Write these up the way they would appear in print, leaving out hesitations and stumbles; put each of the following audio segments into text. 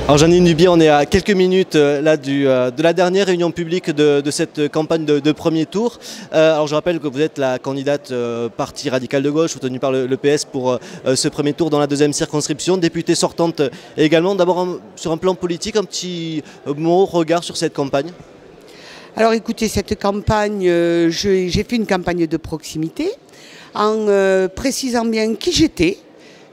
Alors Janine Dubié, on est à quelques minutes là de la dernière réunion publique de cette campagne de premier tour. Alors je rappelle que vous êtes la candidate Parti radical de gauche soutenue par le PS pour ce premier tour dans la deuxième circonscription, députée sortante également. D'abord sur un plan politique, un petit mot, regard sur cette campagne. Alors écoutez, cette campagne, j'ai fait une campagne de proximité en précisant bien qui j'étais.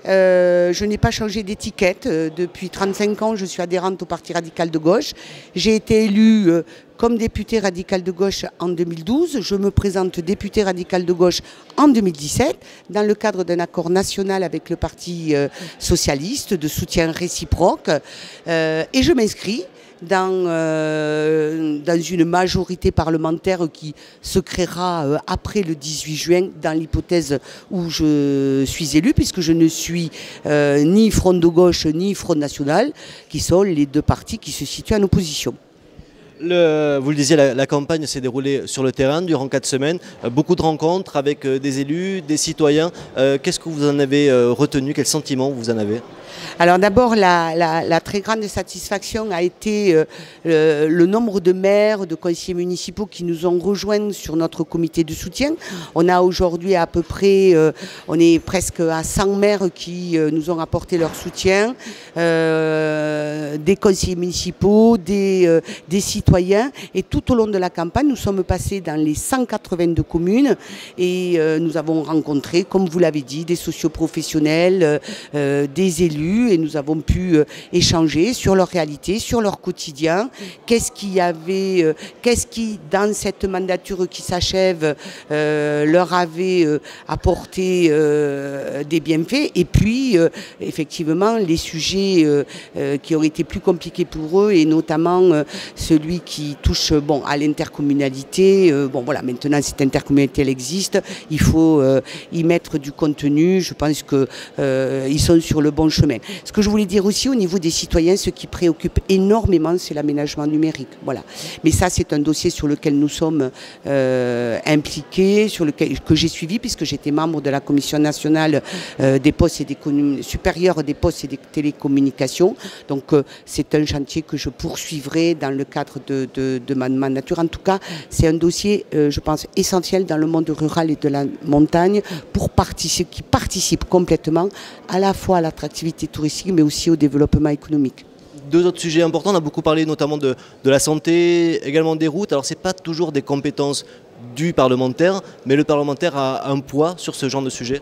Je n'ai pas changé d'étiquette. Depuis 35 ans, je suis adhérente au Parti radical de gauche. J'ai été élue comme députée radicale de gauche en 2012. Je me présente députée radicale de gauche en 2017 dans le cadre d'un accord national avec le Parti socialiste de soutien réciproque. Et je m'inscris dans une majorité parlementaire qui se créera après le 18 juin dans l'hypothèse où je suis élue, puisque je ne suis ni Front de gauche ni Front national, qui sont les deux partis qui se situent en opposition. Vous le disiez, la campagne s'est déroulée sur le terrain durant 4 semaines. Beaucoup de rencontres avec des élus, des citoyens. Qu'est-ce que vous en avez retenu? Quel sentiment vous en avez? Alors d'abord, la très grande satisfaction a été le nombre de maires, de conseillers municipaux qui nous ont rejoints sur notre comité de soutien. On a aujourd'hui à peu près, on est presque à 100 maires qui nous ont apporté leur soutien, des conseillers municipaux, des citoyens. Et tout au long de la campagne, nous sommes passés dans les 182 communes et nous avons rencontré, comme vous l'avez dit, des socioprofessionnels, des élus, et nous avons pu échanger sur leur réalité, sur leur quotidien, qu'est-ce qui, dans cette mandature qui s'achève, leur avait apporté des bienfaits, et puis effectivement les sujets qui ont été plus compliqués pour eux, et notamment celui qui touche à l'intercommunalité. Voilà, maintenant cette intercommunalité elle existe, il faut y mettre du contenu. Je pense qu'ils sont sur le bon chemin. Ce que je voulais dire aussi au niveau des citoyens, ce qui préoccupe énormément, c'est l'aménagement numérique. Voilà. Mais ça, c'est un dossier sur lequel nous sommes impliqués, que j'ai suivi, puisque j'étais membre de la Commission nationale des postes et supérieure des postes et des télécommunications. Donc c'est un chantier que je poursuivrai dans le cadre de ma mandature. En tout cas, c'est un dossier, je pense, essentiel dans le monde rural et de la montagne qui participe complètement à la fois à l'attractivité touristique, mais aussi au développement économique. Deux autres sujets importants, on a beaucoup parlé notamment de la santé, également des routes. Alors ce n'est pas toujours des compétences du parlementaire, mais le parlementaire a un poids sur ce genre de sujet?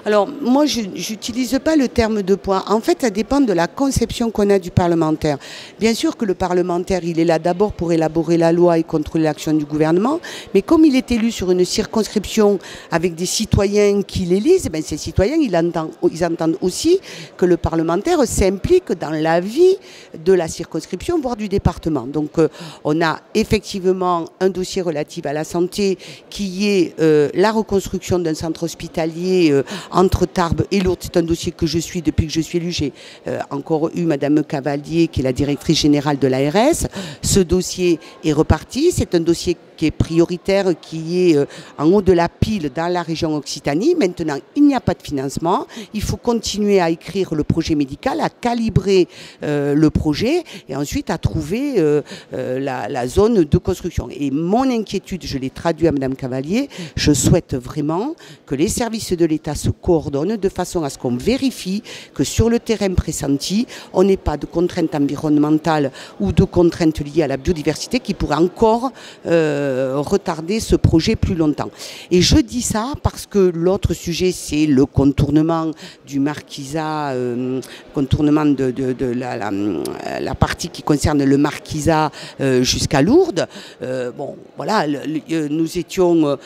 Alors moi je n'utilise pas le terme de poids. En fait ça dépend de la conception qu'on a du parlementaire. Bien sûr que le parlementaire il est là d'abord pour élaborer la loi et contrôler l'action du gouvernement, mais comme il est élu sur une circonscription avec des citoyens qui l'élisent, ces citoyens ils entendent aussi que le parlementaire s'implique dans la vie de la circonscription, voire du département. Donc on a effectivement un dossier relatif à la santé qui est la reconstruction d'un centre hospitalier entre Tarbes et Lourdes. C'est un dossier que je suis depuis que je suis élue. J'ai encore eu Madame Cavalier qui est la directrice générale de l'ARS. Ce dossier est reparti. C'est un dossier qui est prioritaire, qui est en haut de la pile dans la région Occitanie. Maintenant, il n'y a pas de financement. Il faut continuer à écrire le projet médical, à calibrer le projet et ensuite à trouver la zone de construction. Et mon inquiétude, je l'ai traduit à Madame Cavalier, je souhaite vraiment que les services de l'État se coordonnent de façon à ce qu'on vérifie que sur le terrain pressenti, on n'ait pas de contraintes environnementales ou de contraintes liées à la biodiversité qui pourraient encore retarder ce projet plus longtemps. Et je dis ça parce que l'autre sujet, c'est le contournement du Marquisat, contournement de la partie qui concerne le Marquisat jusqu'à Lourdes. Voilà, nous étions,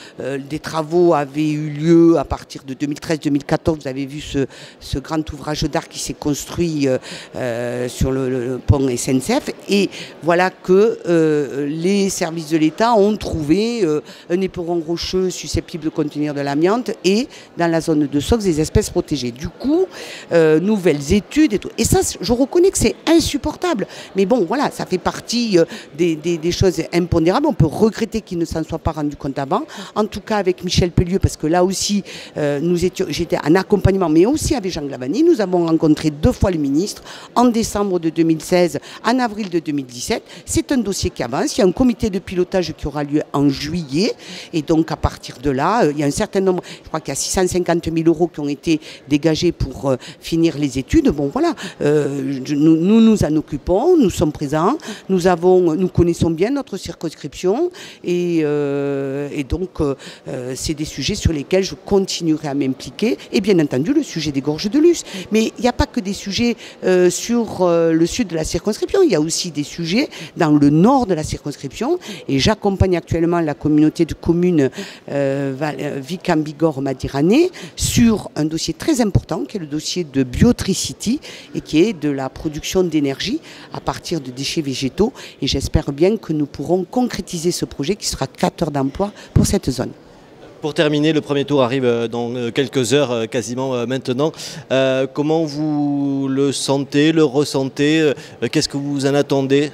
des travaux avaient eu lieu à partir de 2013-2014. Vous avez vu ce grand ouvrage d'art qui s'est construit sur le pont SNCF. Et voilà que les services de l'État ont ont trouvé un éperon rocheux susceptible de contenir de l'amiante et dans la zone de Sox des espèces protégées. Du coup, nouvelles études et tout. Et ça, je reconnais que c'est insupportable. Mais bon, voilà, ça fait partie des choses impondérables. On peut regretter qu'il ne s'en soit pas rendu compte avant. En tout cas, avec Michel Pellieu, parce que là aussi, j'étais en accompagnement, mais aussi avec Jean Glavany. Nous avons rencontré 2 fois le ministre, en décembre de 2016, en avril de 2017. C'est un dossier qui avance. Il y a un comité de pilotage qui aura lieu en juillet. Et donc, à partir de là, il y a un certain nombre, je crois qu'il y a 650 000 € qui ont été dégagés pour finir les études. Bon, voilà, nous nous en occupons, nous sommes présents, nous connaissons bien notre circonscription et donc c'est des sujets sur lesquels je continuerai à m'impliquer et bien entendu le sujet des gorges de Luce. Mais il n'y a pas que des sujets sur le sud de la circonscription, il y a aussi des sujets dans le nord de la circonscription et j'accompagne actuellement la communauté de communes Vic-en-Bigorre-Madiranais sur un dossier très important qui est le dossier de Biotricity et qui est de la production d'énergie à partir de déchets végétaux et j'espère bien que nous pourrons concrétiser ce projet qui sera créateur d'emplois pour cette zone. Pour terminer, le premier tour arrive dans quelques heures, quasiment maintenant. Comment vous le sentez, le ressentez? Qu'est-ce que vous en attendez?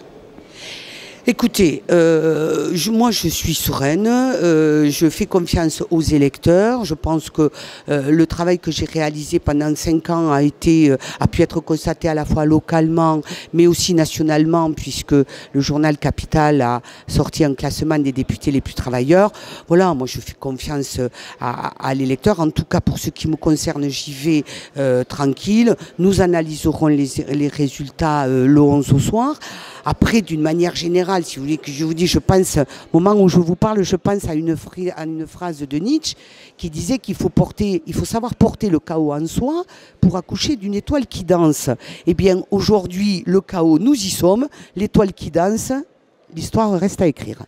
Écoutez, moi je suis sereine, je fais confiance aux électeurs. Je pense que le travail que j'ai réalisé pendant 5 ans a pu être constaté à la fois localement mais aussi nationalement puisque le journal Capital a sorti un classement des députés les plus travailleurs. Voilà, moi je fais confiance à l'électeur. En tout cas pour ce qui me concerne, j'y vais tranquille. Nous analyserons les résultats le 11 au soir. Après, d'une manière générale, si vous voulez que je vous dise, je pense, au moment où je vous parle, je pense à une phrase de Nietzsche qui disait qu'il faut savoir porter le chaos en soi pour accoucher d'une étoile qui danse. Eh bien, aujourd'hui, le chaos, nous y sommes. L'étoile qui danse, l'histoire reste à écrire.